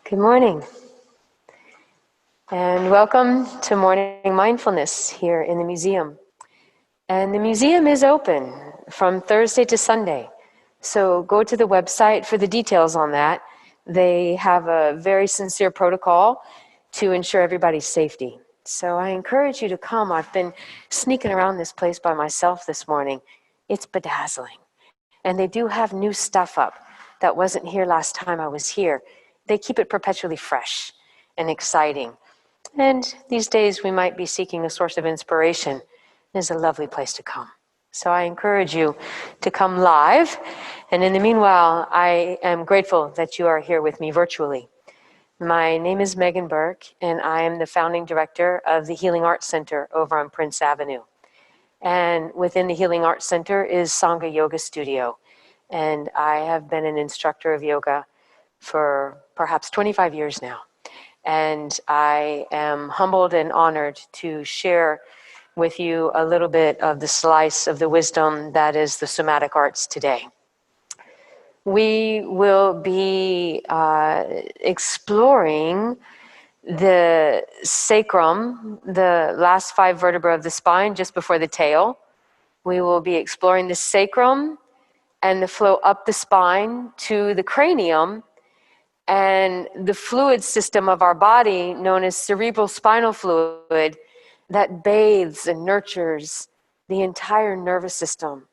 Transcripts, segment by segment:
Good morning, and welcome to Morning Mindfulness here in the museum. And the museum is open from Thursday to Sunday, so go to the website for the details on that. They have a very sincere protocol to ensure everybody's safety. So I encourage you to come. I've been sneaking around this place by myself this morning. It's bedazzling. And they do have new stuff up that wasn't here last time I was here. They keep it perpetually fresh and exciting. And these days we might be seeking a source of inspiration. It's a lovely place to come. So I encourage you to come live. And in the meanwhile, I am grateful that you are here with me virtually. My name is Meghan Burke, and I am the founding director of the Healing Arts Center over on Prince Avenue. And within the Healing Arts Center is Sangha Yoga Studio. And I have been an instructor of yoga for perhaps 25 years now. And I am humbled and honored to share with you a little bit of the slice of the wisdom that is the somatic arts today. We will be exploring the sacrum, the last 5 vertebrae of the spine, just before the tail. We will be exploring the sacrum and the flow up the spine to the cranium and the fluid system of our body known as cerebral spinal fluid that bathes and nurtures the entire nervous system,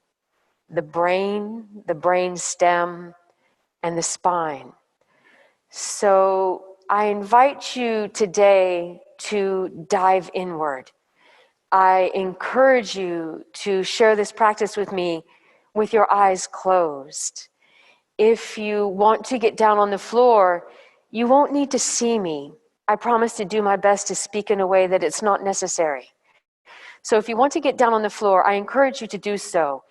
the brain stem, and the spine. So I invite you today to dive inward. I encourage you to share this practice with me with your eyes closed. If you want to get down on the floor, you won't need to see me. I promise to do my best to speak in a way that it's not necessary. So if you want to get down on the floor, I encourage you to do so.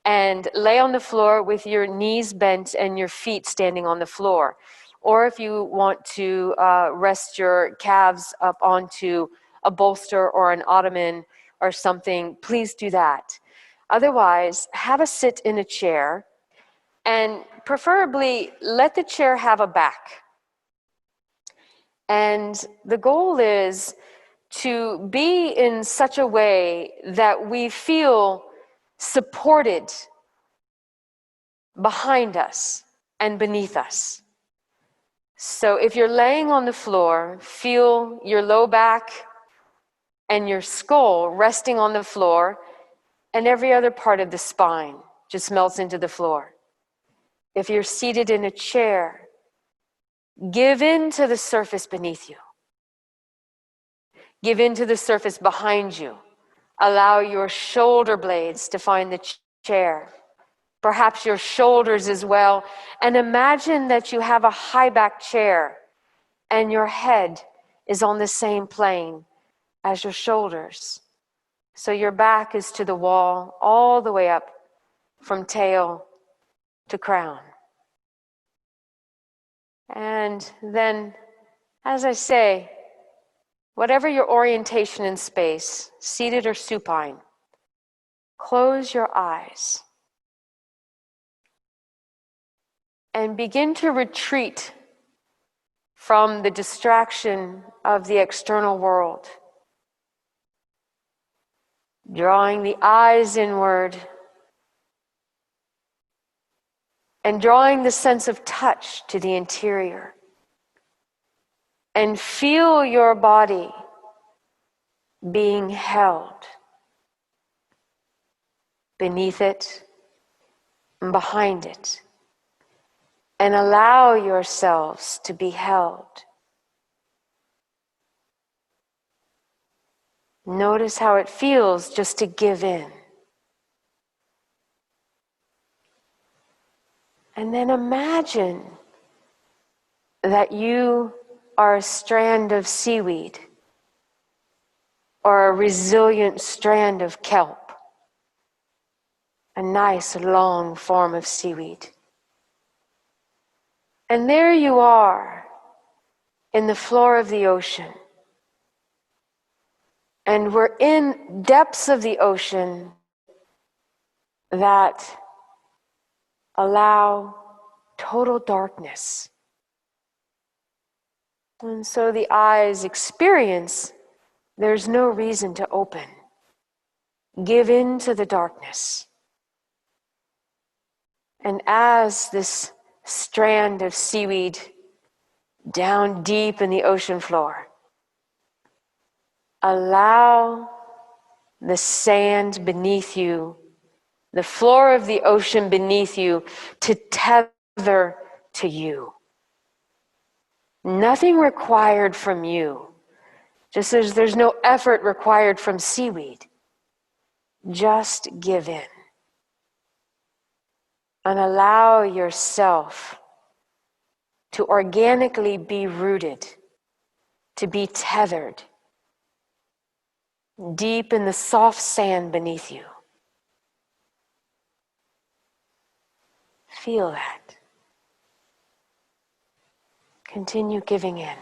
And lay on the floor with your knees bent and your feet standing on the floor. Or if you want to rest your calves up onto a bolster or an ottoman or something, please do that. Otherwise, have a sit in a chair, and preferably let the chair have a back. And the goal is to be in such a way that we feel supported behind us and beneath us. So if you're laying on the floor, feel your low back and your skull resting on the floor, and every other part of the spine just melts into the floor. If you're seated in a chair, give in to the surface beneath you. Give in to the surface behind you. Allow your shoulder blades to find the chair. Perhaps your shoulders as well. And imagine that you have a high back chair and your head is on the same plane as your shoulders. So your back is to the wall all the way up from tail to crown. And then, as I say, whatever your orientation in space, seated or supine, close your eyes and begin to retreat from the distraction of the external world. Drawing the eyes inward and drawing the sense of touch to the interior. And feel your body being held beneath it and behind it. And allow yourselves to be held. Notice how it feels just to give in. And then imagine that you are a strand of seaweed or a resilient strand of kelp, a nice long form of seaweed. And there you are in the floor of the ocean. And we're in depths of the ocean that allow total darkness. And so the eyes experience there's no reason to open. Give in to the darkness. And as this strand of seaweed down deep in the ocean floor, allow the sand beneath you, the floor of the ocean beneath you, to tether to you. Nothing required from you. Just as there's no effort required from seaweed. Just give in. And allow yourself to organically be rooted, to be tethered deep in the soft sand beneath you. Feel that. Continue giving in.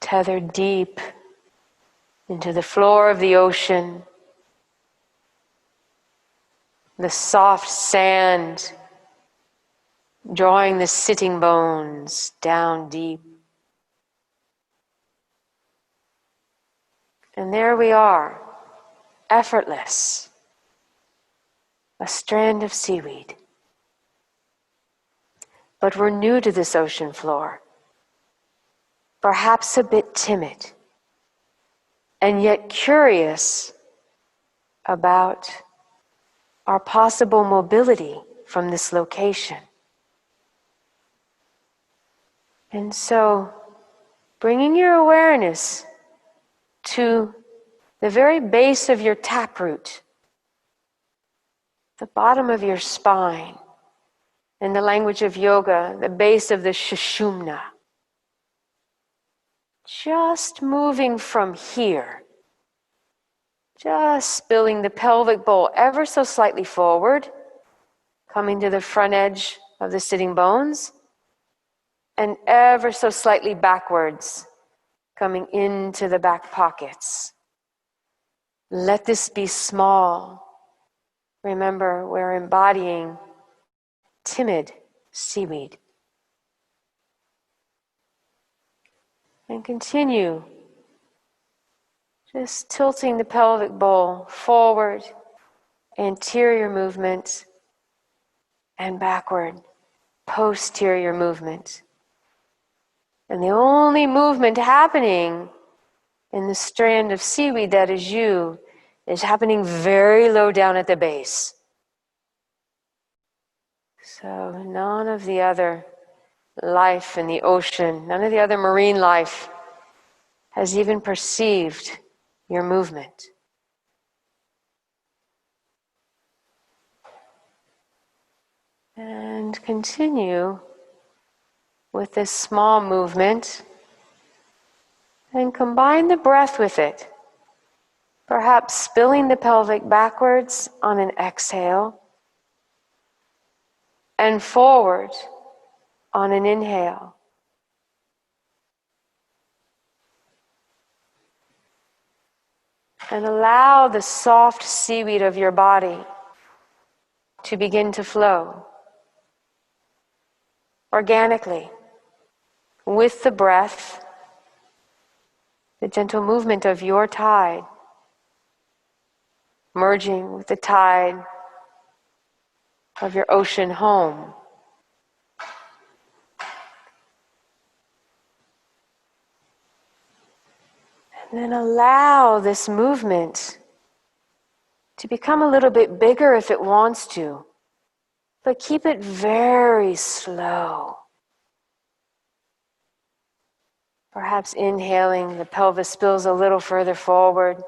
Tethered deep into the floor of the ocean, the soft sand drawing the sitting bones down deep. And there we are, effortless, a strand of seaweed. But we're new to this ocean floor, perhaps a bit timid, and yet curious about our possible mobility from this location. And so, bringing your awareness to the very base of your taproot, the bottom of your spine, in the language of yoga, the base of the Sushumna. Just moving from here, just spilling the pelvic bowl ever so slightly forward, coming to the front edge of the sitting bones, and ever so slightly backwards, coming into the back pockets. Let this be small. Remember, we're embodying timid seaweed. And continue just tilting the pelvic bowl forward, anterior movement, and backward, posterior movement. And the only movement happening in the strand of seaweed that is you is happening very low down at the base. So none of the other life in the ocean, none of the other marine life has even perceived your movement. And continue with this small movement and combine the breath with it. Perhaps spilling the pelvic backwards on an exhale and forward on an inhale. And allow the soft seaweed of your body to begin to flow organically with the breath, the gentle movement of your tide, merging with the tide of your ocean home. And then allow this movement to become a little bit bigger if it wants to, but keep it very slow. Perhaps inhaling, the pelvis spills a little further forward.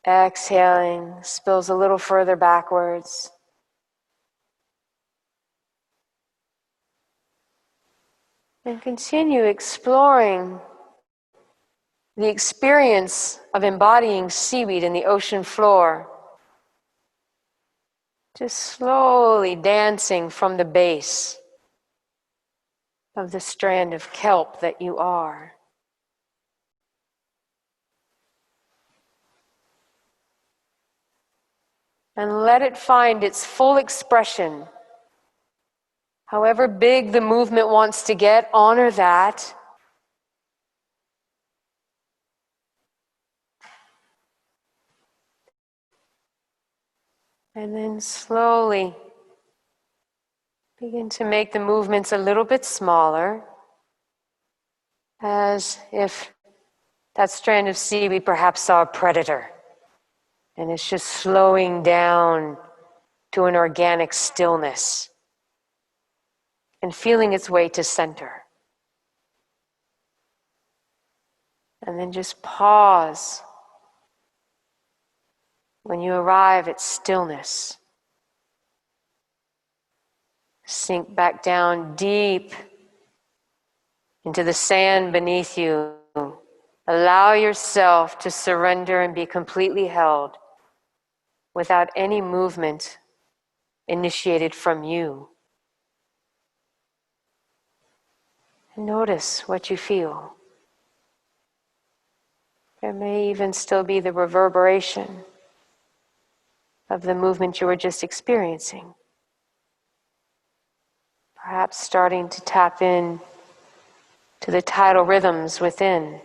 Exhaling, spills a little further backwards. And continue exploring the experience of embodying seaweed in the ocean floor. Just slowly dancing from the base of the strand of kelp that you are. And let it find its full expression. However big the movement wants to get, honor that. And then slowly begin to make the movements a little bit smaller, as if that strand of seaweed perhaps saw a predator, and it's just slowing down to an organic stillness and feeling its way to center. And then just pause when you arrive at stillness. Sink back down deep into the sand beneath you. Allow yourself to surrender and be completely held without any movement initiated from you. And notice what you feel. There may even still be the reverberation of the movement you were just experiencing. Perhaps starting to tap in to the tidal rhythms within,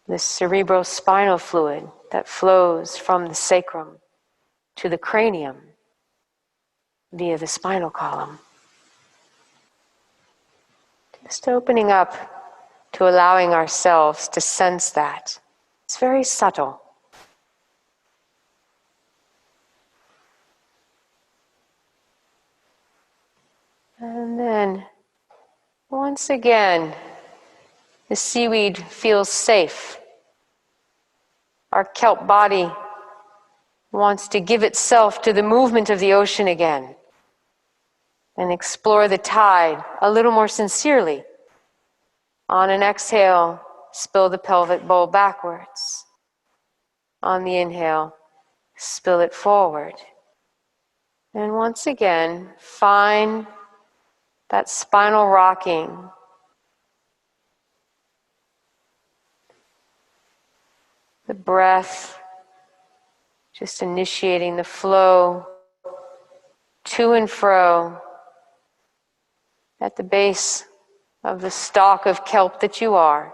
this cerebrospinal fluid that flows from the sacrum to the cranium via the spinal column. Just opening up to allowing ourselves to sense that. It's very subtle. And then, once again, the seaweed feels safe. Our kelp body wants to give itself to the movement of the ocean again and explore the tide a little more sincerely. On an exhale, spill the pelvic bowl backwards. On the inhale, spill it forward. And once again, find that spinal rocking. The breath, just initiating the flow to and fro at the base of the stalk of kelp that you are.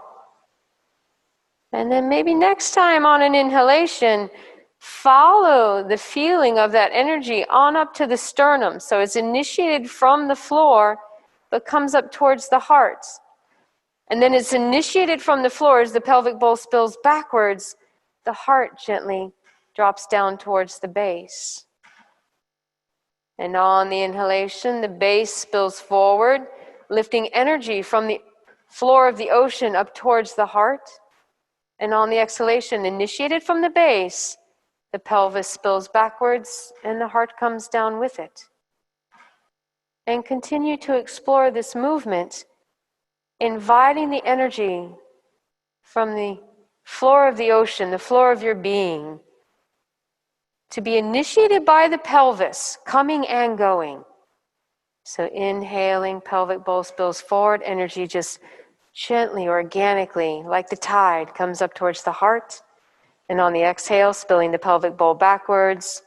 And then maybe next time on an inhalation, follow the feeling of that energy on up to the sternum. So it's initiated from the floor, but comes up towards the heart. And then it's initiated from the floor as the pelvic bowl spills backwards. The heart gently drops down towards the base. And on the inhalation, the base spills forward, lifting energy from the floor of the ocean up towards the heart. And on the exhalation, initiated from the base, the pelvis spills backwards and the heart comes down with it. And continue to explore this movement, inviting the energy from the floor of the ocean, the floor of your being, to be initiated by the pelvis, coming and going. So inhaling, pelvic bowl spills forward, energy just gently, organically, like the tide, comes up towards the heart. And on the exhale, spilling the pelvic bowl backwards,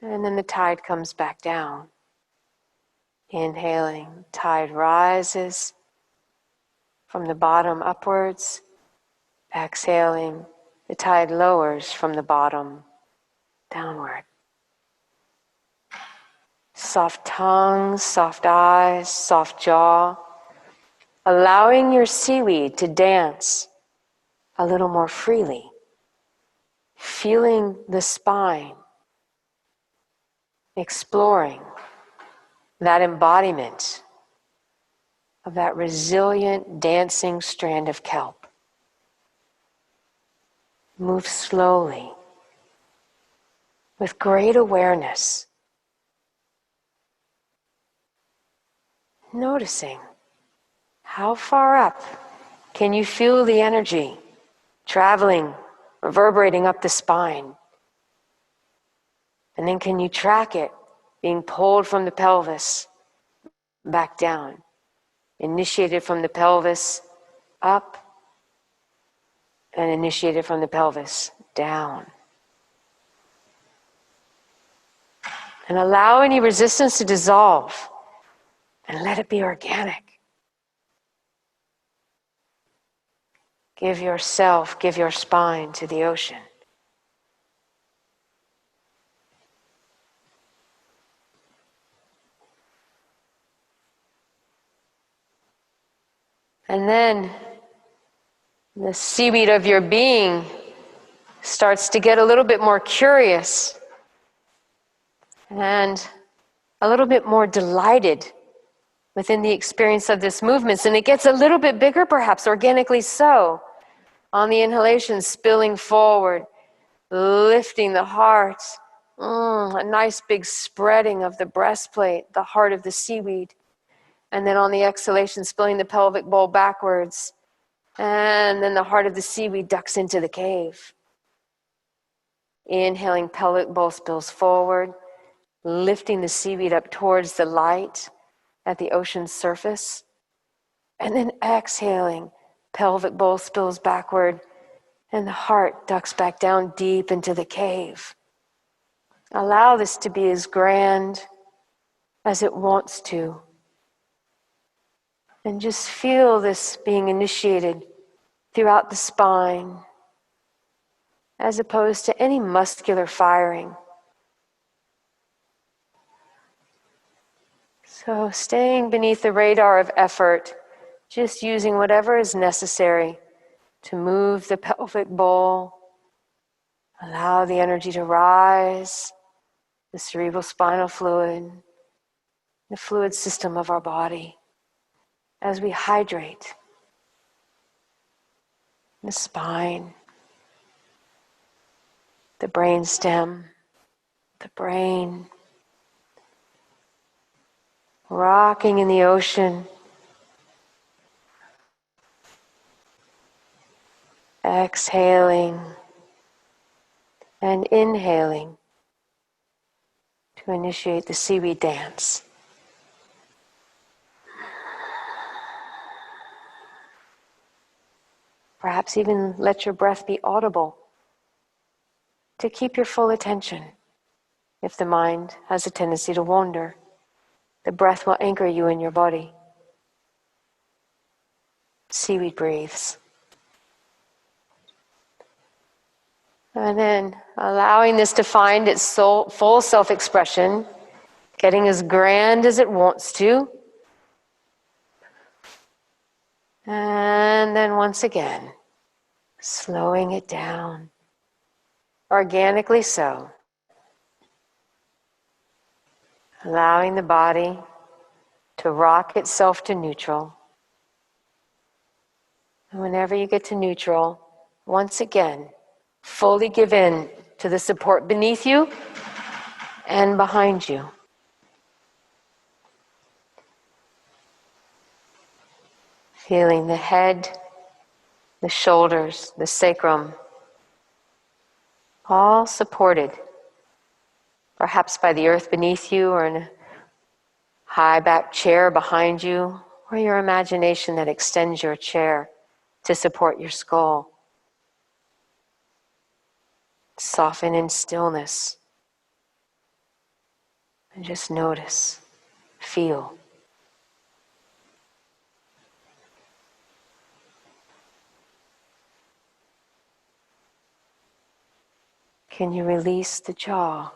and then the tide comes back down. Inhaling, tide rises from the bottom upwards. Exhaling, the tide lowers from the bottom downward. Soft tongue, soft eyes, soft jaw, allowing your seaweed to dance a little more freely, feeling the spine, exploring that embodiment of that resilient, dancing strand of kelp. Move slowly, with great awareness, noticing how far up can you feel the energy traveling, reverberating up the spine. And then can you track it being pulled from the pelvis back down, initiated from the pelvis up, and initiated from the pelvis down. And allow any resistance to dissolve and let it be organic. Give yourself, give your spine to the ocean. And then the seaweed of your being starts to get a little bit more curious and a little bit more delighted within the experience of this movement. And it gets a little bit bigger, perhaps, organically so. On the inhalation, spilling forward, lifting the heart. A nice big spreading of the breastplate, the heart of the seaweed. And then on the exhalation, spilling the pelvic bowl backwards. And then the heart of the seaweed ducks into the cave. Inhaling, pelvic bowl spills forward, lifting the seaweed up towards the light at the ocean's surface. And then exhaling, pelvic bowl spills backward, and the heart ducks back down deep into the cave. Allow this to be as grand as it wants to. And just feel this being initiated throughout the spine, as opposed to any muscular firing. So staying beneath the radar of effort, just using whatever is necessary to move the pelvic bowl. Allow the energy to rise, the cerebral spinal fluid, the fluid system of our body, as we hydrate the spine, the brain stem, the brain, rocking in the ocean, exhaling and inhaling to initiate the seaweed dance. Perhaps even let your breath be audible to keep your full attention. If the mind has a tendency to wander, the breath will anchor you in your body. Seaweed breathes. And then allowing this to find its full self-expression, getting as grand as it wants to. And then once again, slowing it down, organically so. Allowing the body to rock itself to neutral. And whenever you get to neutral, once again, fully give in to the support beneath you and behind you. Feeling the head, the shoulders, the sacrum, all supported, perhaps by the earth beneath you or in a high back chair behind you, or your imagination that extends your chair to support your skull. Soften in stillness and just notice, feel. Can you release the jaw?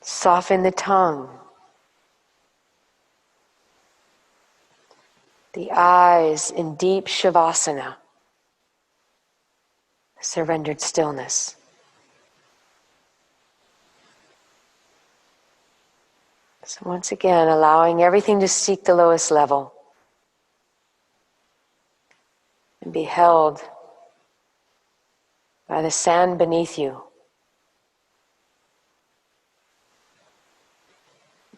Soften the tongue. The eyes in deep shavasana. Surrendered stillness. So once again, allowing everything to seek the lowest level and be held by the sand beneath you,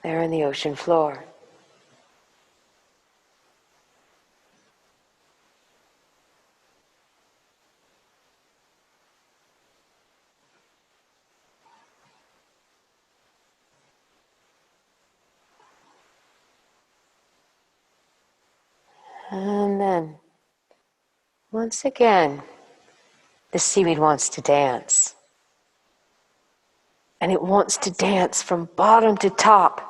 there in the ocean floor. And then, once again, the seaweed wants to dance. And it wants to dance from bottom to top,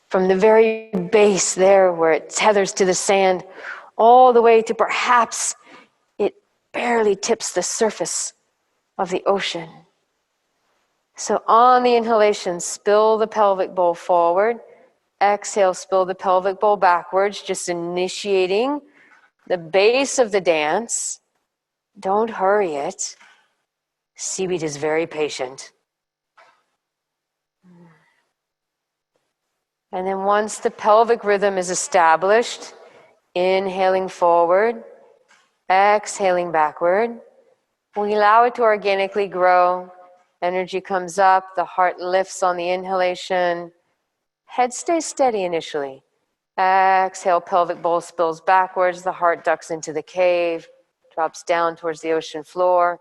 from the very base there where it tethers to the sand, all the way to perhaps it barely tips the surface of the ocean. So on the inhalation, spill the pelvic bowl forward. Exhale, spill the pelvic bowl backwards, just initiating the base of the dance. Don't hurry it. Seaweed is very patient. And then once the pelvic rhythm is established, inhaling forward, exhaling backward, we allow it to organically grow. Energy comes up, the heart lifts on the inhalation. Head stays steady initially. Exhale, pelvic bowl spills backwards, the heart ducks into the cave, drops down towards the ocean floor.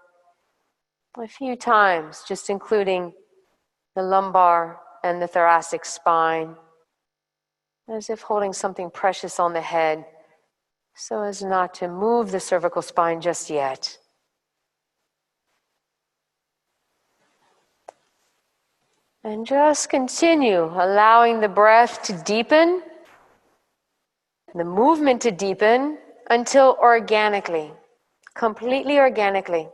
A few times, just including the lumbar and the thoracic spine, as if holding something precious on the head, so as not to move the cervical spine just yet. And just continue allowing the breath to deepen, the movement to deepen, until organically, completely organically,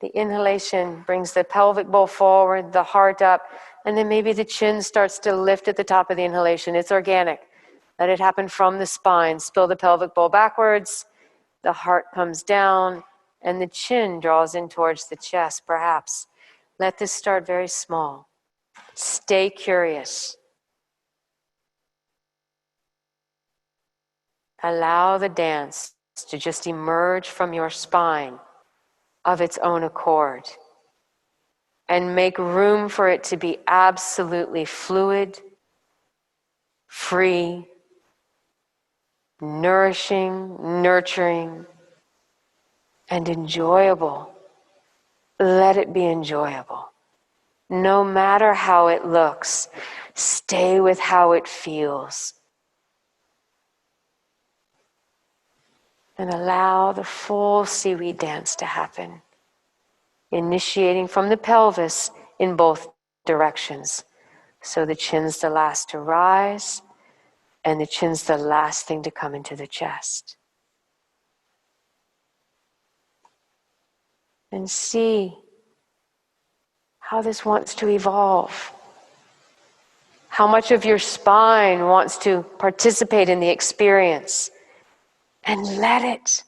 the inhalation brings the pelvic bowl forward, the heart up, and then maybe the chin starts to lift at the top of the inhalation. It's organic. Let it happen from the spine. Spill the pelvic bowl backwards, the heart comes down, and the chin draws in towards the chest, perhaps. Let this start very small. Stay curious. Allow the dance to just emerge from your spine of its own accord, and make room for it to be absolutely fluid, free, nourishing, nurturing, and enjoyable. Let it be enjoyable. No matter how it looks, stay with how it feels. And allow the full seaweed dance to happen, initiating from the pelvis in both directions. So the chin's the last to rise, and the chin's the last thing to come into the chest. And see how this wants to evolve. How much of your spine wants to participate in the experience. And let it.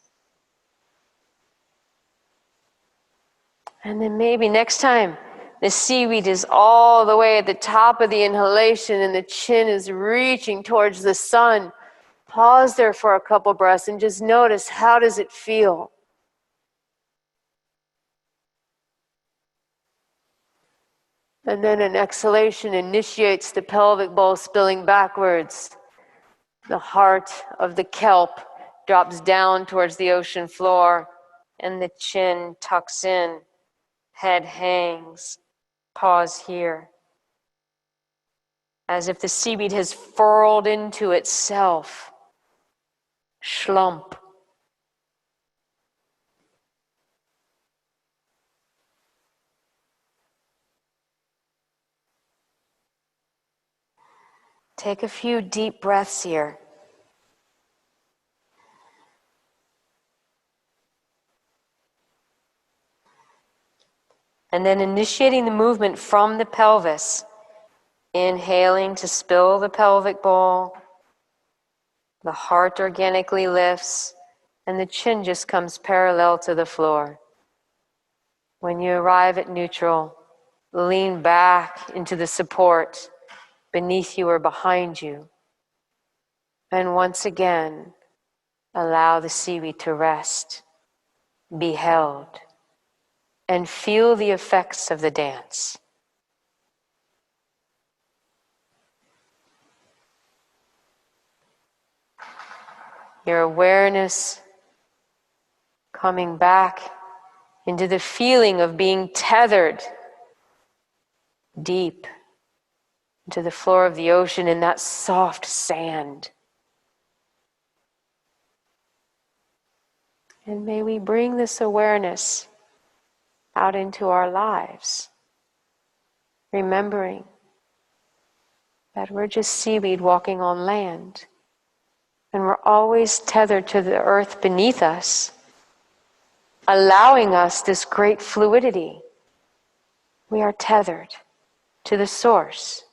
And then maybe next time the seaweed is all the way at the top of the inhalation and the chin is reaching towards the sun, pause there for a couple breaths and just notice, how does it feel? And then an exhalation initiates the pelvic bowl spilling backwards. The heart of the kelp drops down towards the ocean floor, and the chin tucks in, head hangs. Pause here. As if the seaweed has furled into itself. Schlump. Take a few deep breaths here. And then initiating the movement from the pelvis. Inhaling to spill the pelvic bowl. The heart organically lifts, and the chin just comes parallel to the floor. When you arrive at neutral, lean back into the support beneath you or behind you. And once again, allow the seaweed to rest, be held, and feel the effects of the dance. Your awareness coming back into the feeling of being tethered deep into the floor of the ocean in that soft sand. And may we bring this awareness out into our lives. remembering that we're just seaweed walking on land, and we're always tethered to the earth beneath us, allowing us this great fluidity. We are tethered to the source.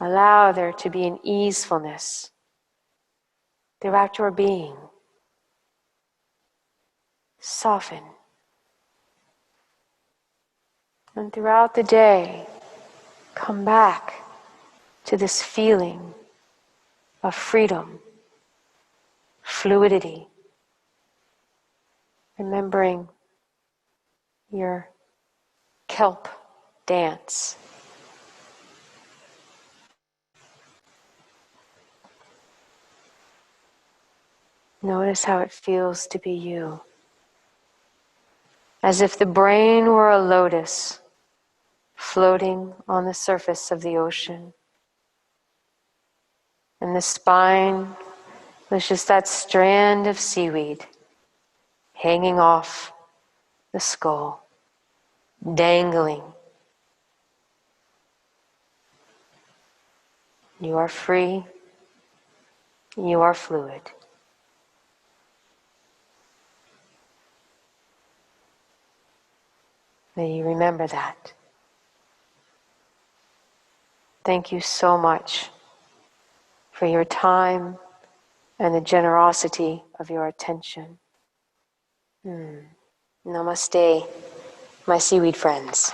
Allow there to be an easefulness throughout your being. Soften. And throughout the day, come back to this feeling of freedom, fluidity, remembering your kelp dance. Notice how it feels to be you. As if the brain were a lotus floating on the surface of the ocean. And the spine was just that strand of seaweed hanging off the skull, dangling. You are free. You are fluid. May you remember that. Thank you so much for your time and the generosity of your attention. Namaste, my seaweed friends.